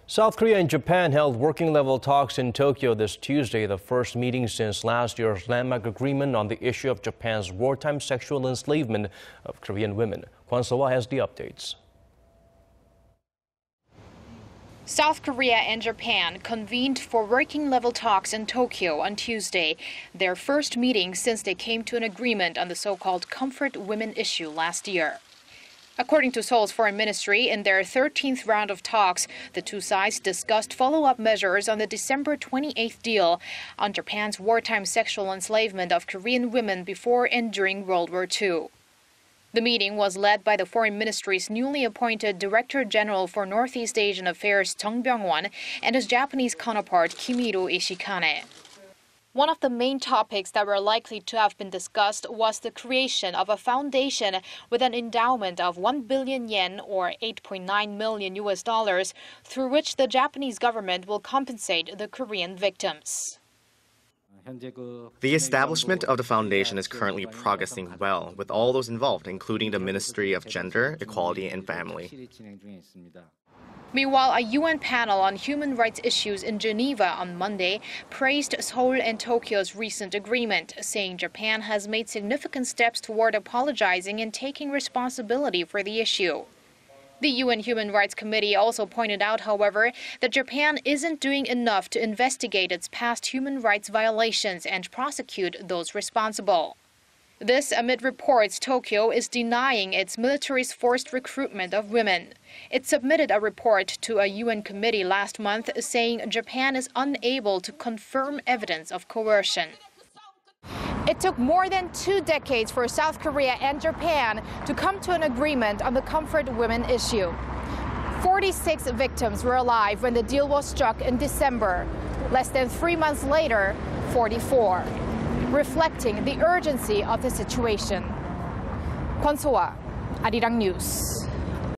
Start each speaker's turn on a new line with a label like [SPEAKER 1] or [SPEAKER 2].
[SPEAKER 1] South Korea and Japan held working-level talks in Tokyo this Tuesday, the first meeting since last year's landmark agreement on the issue of Japan's wartime sexual enslavement of Korean women. Kwon Soa has the updates.
[SPEAKER 2] South Korea and Japan convened for working-level talks in Tokyo on Tuesday, their first meeting since they came to an agreement on the so-called comfort women issue last year. According to Seoul's foreign ministry, in their 13th round of talks, the two sides discussed follow-up measures on the December 28th deal on Japan's wartime sexual enslavement of Korean women before and during World War II. The meeting was led by the foreign ministry's newly appointed Director General for Northeast Asian Affairs, Chung and his Japanese counterpart, Kimihiro Ishikane. One of the main topics that were likely to have been discussed was the creation of a foundation with an endowment of 1 billion yen or $8.9 million through which the Japanese government will compensate the Korean victims.
[SPEAKER 3] The establishment of the foundation is currently progressing well with all those involved, including the Ministry of Gender, Equality and Family.
[SPEAKER 2] Meanwhile, a UN panel on human rights issues in Geneva on Monday praised Seoul and Tokyo's recent agreement, saying Japan has made significant steps toward apologizing and taking responsibility for the issue. The UN Human Rights Committee also pointed out, however, that Japan isn't doing enough to investigate its past human rights violations and prosecute those responsible. This amid reports Tokyo is denying its military's forced recruitment of women. It submitted a report to a UN committee last month saying Japan is unable to confirm evidence of coercion. It took more than 2 decades for South Korea and Japan to come to an agreement on the comfort women issue. 46 victims were alive when the deal was struck in December. Less than 3 months later, 44. Reflecting the urgency of the situation. Kwon Soa, Arirang News.